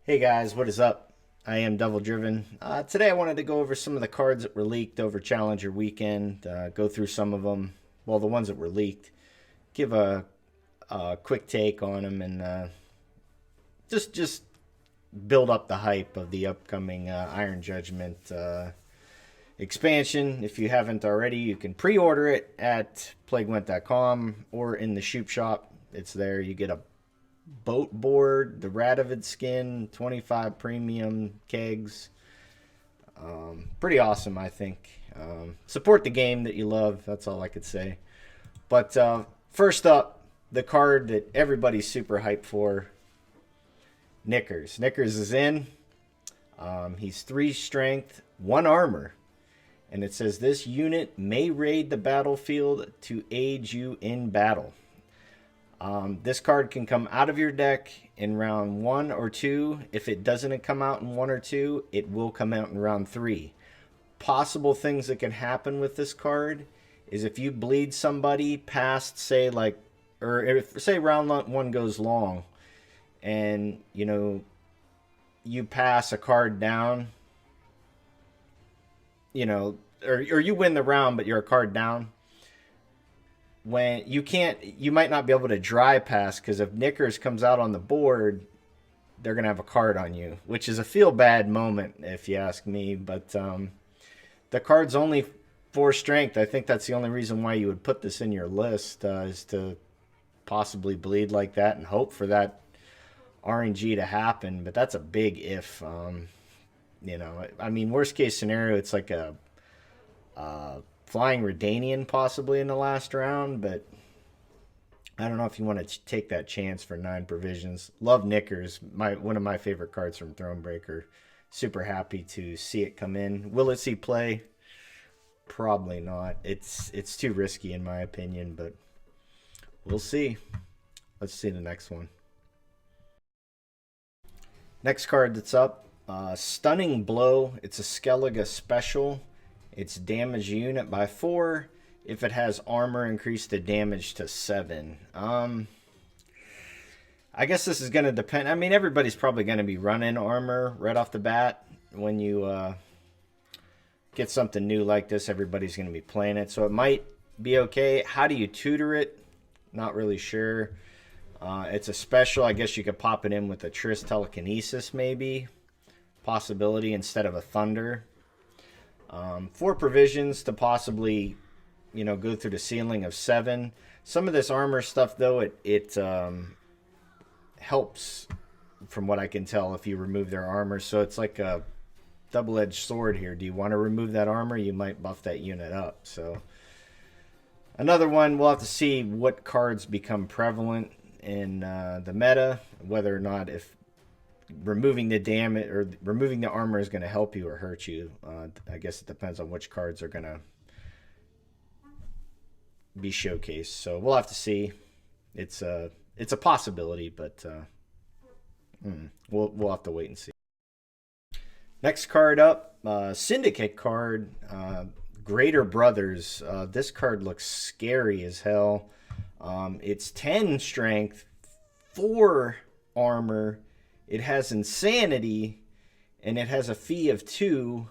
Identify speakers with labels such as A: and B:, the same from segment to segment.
A: Hey guys, what is up? I am Devil Driven. Today I wanted to go over some of the cards that were leaked over Challenger Weekend, go through some of them, well, the ones that were leaked, give a quick take on them, and just build up the hype of the upcoming Iron Judgment expansion. If you haven't already, you can pre-order it at playgwent.com or in the Shoop Shop. It's there. You get a boat board, the Radovid skin, 25 premium kegs. Pretty awesome, I think. Support the game that you love. That's all I could say. But first up, the card that everybody's super hyped for, Knickers. Knickers is in. He's 3 strength, 1 armor. And it says this unit may raid the battlefield to aid you in battle. This card can come out of your deck in round 1 or 2. If it doesn't come out in 1 or 2, it will come out in round 3. Possible things that can happen with this card is if you bleed somebody past, say, like, or if, say, round 1 goes long, and, you know, you pass a card down, you know, or you win the round, but you're a card down. When you might not be able to dry pass, because if Knickers comes out on the board, they're going to have a card on you, which is a feel bad moment if you ask me. But the card's only 4 strength. I think that's the only reason why you would put this in your list, is to possibly bleed like that and hope for that RNG to happen. But that's a big if. You know, I mean, worst case scenario, it's like a Flying Redanian possibly in the last round, but I don't know if you want to take that chance for 9 provisions. Love Knickers, one of my favorite cards from Thronebreaker. Super happy to see it come in. Will it see play? Probably not. It's too risky in my opinion, but we'll see. Let's see the next one. Next card that's up, Stunning Blow. It's a Skellig special. It's damage unit by 4. If it has armor, increase the damage to 7. I guess this is going to depend. I mean, everybody's probably going to be running armor right off the bat. When you get something new like this, everybody's going to be playing it. So it might be okay. How do you tutor it? Not really sure. It's a special. I guess you could pop it in with a Triss Telekinesis maybe. Possibility instead of a Thunder. 4 provisions to possibly, you know, go through the ceiling of 7. Some of this armor stuff, though, it helps, from what I can tell, if you remove their armor. So it's like a double-edged sword here. Do you want to remove that armor? You might buff that unit up. So another one, we'll have to see what cards become prevalent in the meta, whether or not if removing the damage or removing the armor is going to help you or hurt you. I guess it depends on which cards are going to be showcased. So we'll have to see. It's a possibility, but we'll have to wait and see. Next card up, Syndicate card, Greater Brothers. This card looks scary as hell. It's 10 strength, 4 armor. It has Insanity, and it has a fee of 2,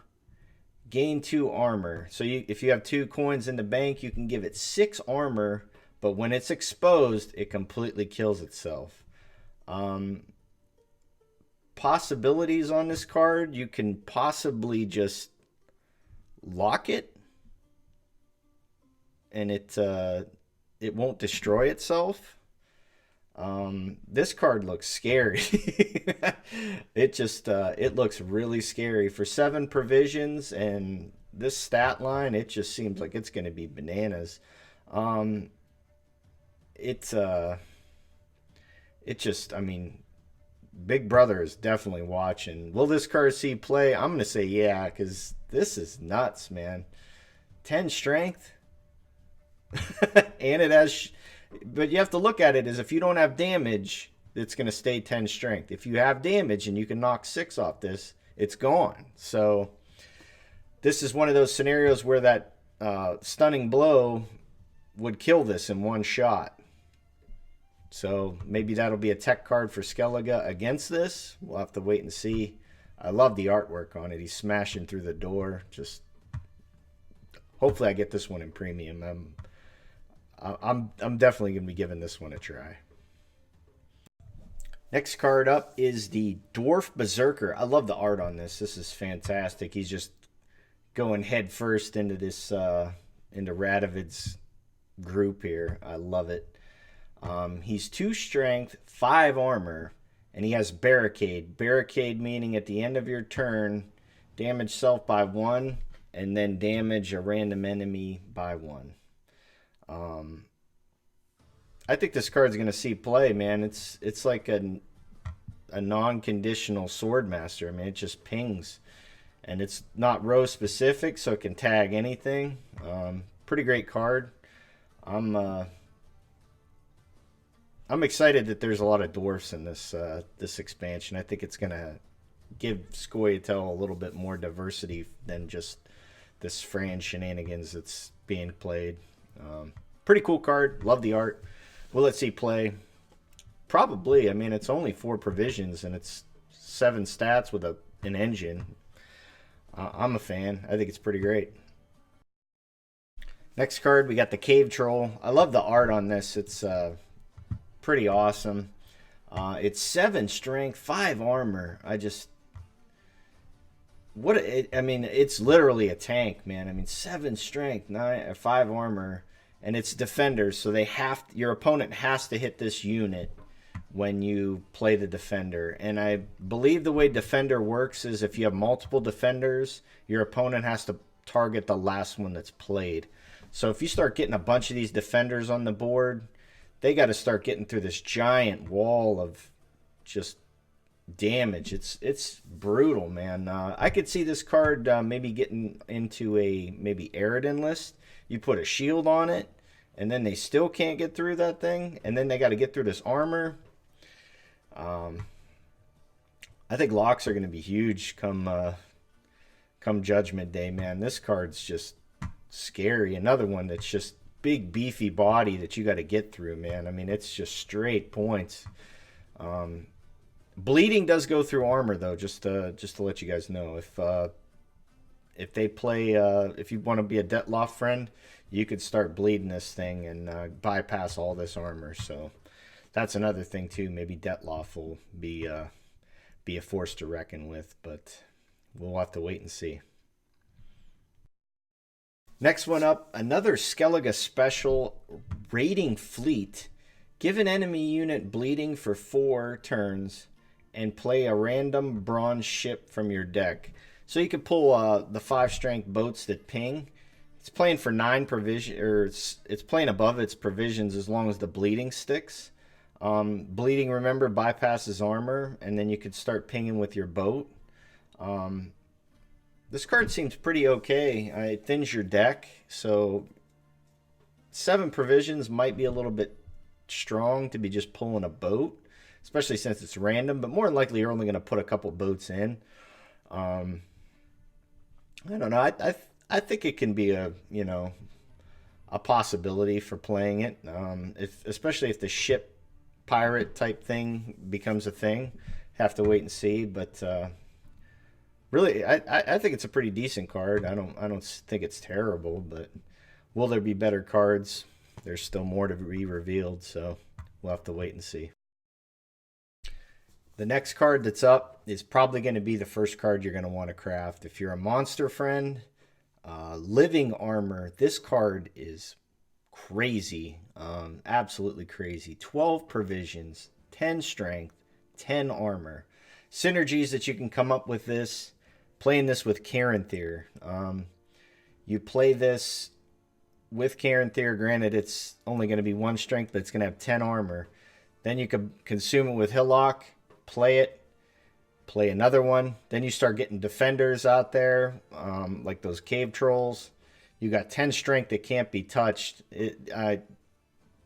A: gain 2 armor. So if you have 2 coins in the bank, you can give it 6 armor, but when it's exposed, it completely kills itself. Possibilities on this card, you can possibly just lock it, and it won't destroy itself. This card looks scary. It looks really scary for 7 provisions, and this stat line, it just seems like it's going to be bananas. I mean, Big Brother is definitely watching. Will this card see play? I'm going to say yeah, because this is nuts, man. 10 strength. And it has... But you have to look at it as if you don't have damage, it's going to stay 10 strength. If you have damage and you can knock 6 off this, it's gone. So this is one of those scenarios where that Stunning Blow would kill this in one shot. So maybe that'll be a tech card for Skellig against this. We'll have to wait and see. I love the artwork on it. He's smashing through the door. Just hopefully I get this one in premium. I'm definitely gonna be giving this one a try. Next card up is the Dwarf Berserker. I love the art on this. This is fantastic. He's just going head first into this into Radovid's group here. I love it. He's 2 strength, 5 armor, and he has barricade. Barricade meaning at the end of your turn, damage self by 1, and then damage a random enemy by 1. I think this card's gonna see play, man. It's like a non-conditional swordmaster. I mean, it just pings, and it's not row specific, so it can tag anything. Pretty great card. I'm excited that there's a lot of dwarfs in this this expansion. I think it's gonna give scoia'tael a little bit more diversity than just this Fran shenanigans that's being played. Pretty cool card. Love the art. Will it see play? Probably. I mean, it's only 4 provisions and it's 7 stats with an engine. I'm a fan. I think it's pretty great. Next card, we got the Cave Troll. I love the art on this. It's pretty awesome. It's 7 strength, 5 armor. I mean, it's literally a tank, man. I mean, 7 strength, 5 armor, and it's defenders, so your opponent has to hit this unit when you play the defender. And I believe the way defender works is if you have multiple defenders, your opponent has to target the last one that's played. So if you start getting a bunch of these defenders on the board, they got to start getting through this giant wall of just damage. It's brutal, man. I could see this card maybe getting into a maybe Eridan list. You put a shield on it, and then they still can't get through that thing, and then they got to get through this armor. I think locks are going to be huge come Judgment Day, man. This card's just scary. Another one that's just big beefy body that you got to get through, man. I mean, it's just straight points. Bleeding does go through armor though, just to let you guys know. If they play if you want to be a Detloff friend, you could start bleeding this thing and bypass all this armor. So that's another thing too. Maybe Detloff will be a force to reckon with, but we'll have to wait and see. Next one up, another Skellig special, Raiding Fleet. Give an enemy unit bleeding for 4 turns and play a random bronze ship from your deck. So you could pull the 5 strength boats that ping. It's playing for 9 provision, or it's playing above its provisions as long as the bleeding sticks. Bleeding, remember, bypasses armor, and then you could start pinging with your boat. This card seems pretty okay. It thins your deck, so 7 provisions might be a little bit strong to be just pulling a boat, especially since it's random, but more than likely you're only going to put a couple boats in. I don't know. I think it can be a possibility for playing it, especially if the ship pirate type thing becomes a thing. Have to wait and see, but really, I think it's a pretty decent card. I don't think it's terrible, but will there be better cards? There's still more to be revealed, so we'll have to wait and see. The next card that's up is probably going to be the first card you're going to want to craft. If you're a monster friend, Living Armor, this card is crazy, absolutely crazy. 12 provisions, 10 strength, 10 armor. Synergies that you can come up with this, playing this with Caranthir. You play this with Caranthir, granted it's only going to be 1 strength, but it's going to have 10 armor. Then you could consume it with Hillock, play it, play another one. Then you start getting defenders out there, like those cave trolls. You got 10 strength that can't be touched.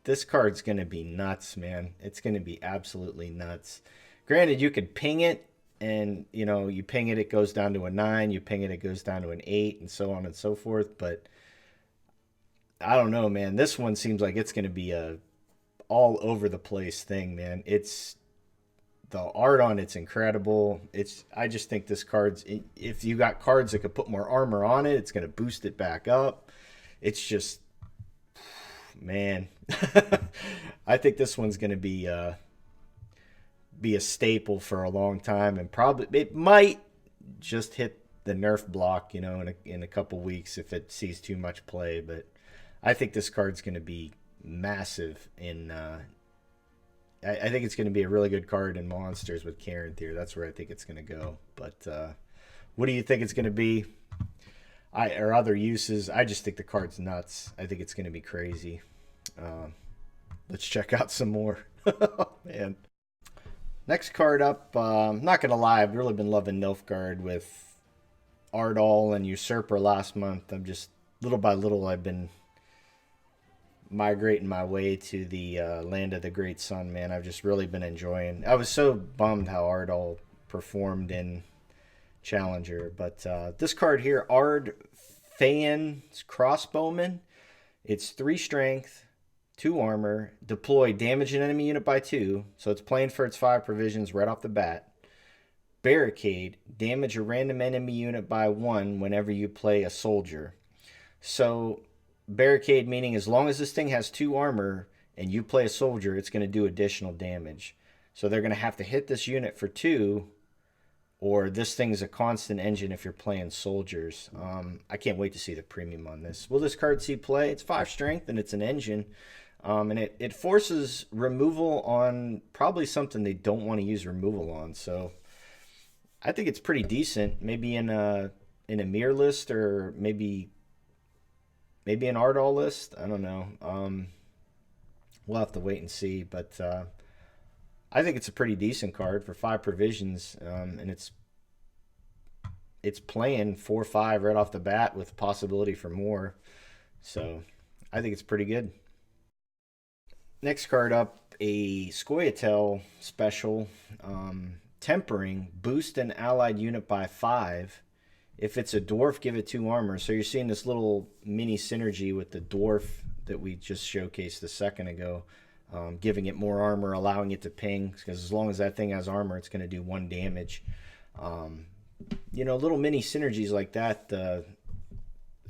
A: This card's going to be nuts, man. It's going to be absolutely nuts. Granted, you could ping it, and you ping it, it goes down to a 9. You ping it, it goes down to an 8, and so on and so forth. But I don't know, man. This one seems like it's going to be a all over the place thing, man. It's the art on it's incredible. I just think this card's, if you got cards that could put more armor on it, it's going to boost it back up. It's just, man. I think this one's going to be a staple for a long time, and probably it might just hit the nerf block, in a couple weeks if it sees too much play. But I think this card's going to be massive in. I think it's going to be a really good card in monsters with Karen Tier. That's where I think it's going to go. But what do you think it's going to be? Or other uses? I just think the card's nuts. I think it's going to be crazy. Let's check out some more. Man. Next card up. I'm not going to lie. I've really been loving Nilfgaard with Ardal and Usurper last month. I'm just, little by little, I've been migrating my way to the Land of the Great Sun, man. I've just really been enjoying. I was so bummed how Ardal performed in Challenger. But this card here, Ard Thayan's Crossbowmen. It's 3 strength, 2 armor, deploy, damage an enemy unit by 2. So it's playing for its 5 provisions right off the bat. Barricade, damage a random enemy unit by 1 whenever you play a soldier. So barricade meaning as long as this thing has 2 armor and you play a soldier, it's going to do additional damage. So they're going to have to hit this unit for 2, or this thing's a constant engine if you're playing soldiers. I can't wait to see the premium on this. Will this card see play? It's 5 strength and it's an engine. And it forces removal on probably something they don't want to use removal on. So I think it's pretty decent. Maybe in a mirror list, or maybe an Ardal list. I don't know. We'll have to wait and see. But I think it's a pretty decent card for 5 provisions, and it's playing 4/5 right off the bat with possibility for more. So I think it's pretty good. Next card up, a scoia'tael special. Tempering, boost an allied unit by 5. If it's a dwarf, give it 2 armor. So you're seeing this little mini synergy with the dwarf that we just showcased a second ago. Giving it more armor, allowing it to ping, because as long as that thing has armor, it's going to do 1 damage. Little mini synergies like that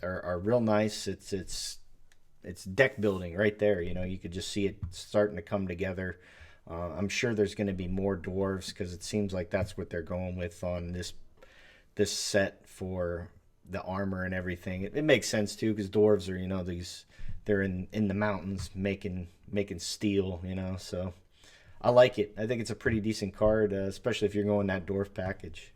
A: are real nice. It's deck building right there. You could just see it starting to come together. I'm sure there's going to be more dwarves, because it seems like that's what they're going with on this set for the armor and everything. It makes sense too, because dwarves are they're in the mountains making steel. So I like it. I think it's a pretty decent card, especially if you're going that dwarf package.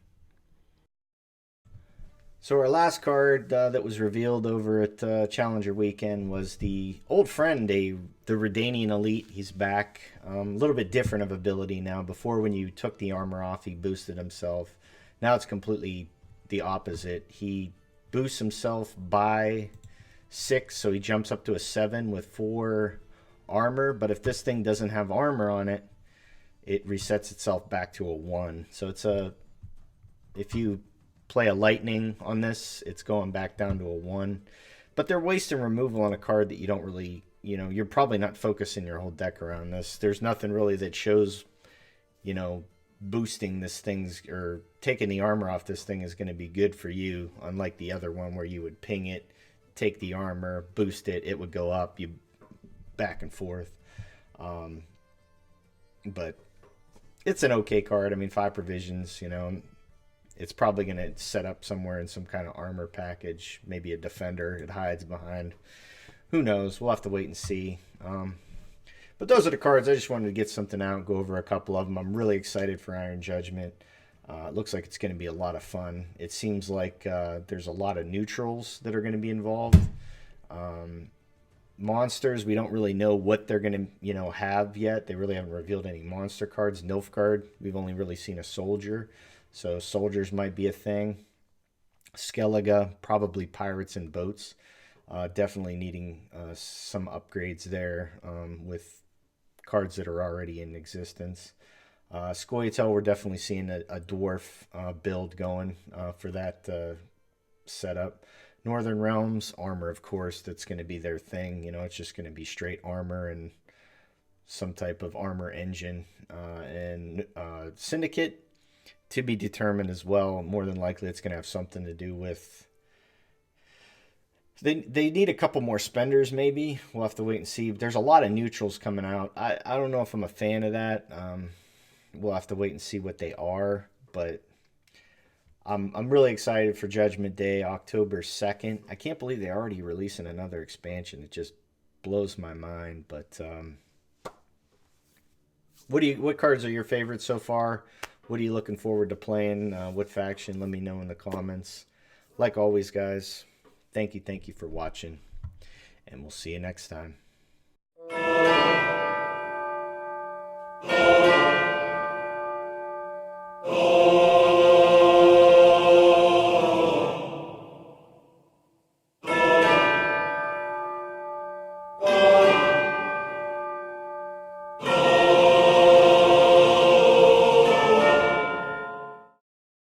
A: So our last card that was revealed over at Challenger Weekend was the old friend, the Redanian Elite. He's back. A little bit different of ability now. Before, when you took the armor off, he boosted himself. Now it's completely the opposite. He boosts himself by 6, so he jumps up to a 7 with 4 armor. But if this thing doesn't have armor on it, it resets itself back to a 1. So if you play a lightning on this, it's going back down to a 1. But they're wasting removal on a card that you don't really, you're probably not focusing your whole deck around this. There's nothing really that shows, boosting this thing's, or taking the armor off this thing is going to be good for you, unlike the other one where you would ping it, take the armor, boost it, it would go up, you back and forth. But it's an okay card. I mean, 5 provisions, it's probably going to set up somewhere in some kind of armor package, maybe a defender it hides behind. Who knows? We'll have to wait and see. But those are the cards. I just wanted to get something out, go over a couple of them. I'm really excited for Iron Judgment. It looks like it's going to be a lot of fun. It seems like there's a lot of neutrals that are going to be involved. Monsters, we don't really know what they're going to have yet. They really haven't revealed any monster cards. Nilfgaard, we've only really seen a soldier. So soldiers might be a thing. Skellig, probably pirates and boats. Definitely needing some upgrades there with cards that are already in existence. Scoia'tael, we're definitely seeing a dwarf build going for that setup. Northern Realms, armor, of course, that's going to be their thing. It's just going to be straight armor and some type of armor engine. And Syndicate, to be determined as well. More than likely, it's going to have something to do with. They need a couple more spenders, maybe. We'll have to wait and see. There's a lot of neutrals coming out. I don't know if I'm a fan of that. We'll have to wait and see what they are. But I'm really excited for Judgment Day, October 2nd. I can't believe they're already releasing another expansion. It just blows my mind. But what cards are your favorites so far? What are you looking forward to playing? What faction? Let me know in the comments. Like always, guys, thank you for watching, and we'll see you next time.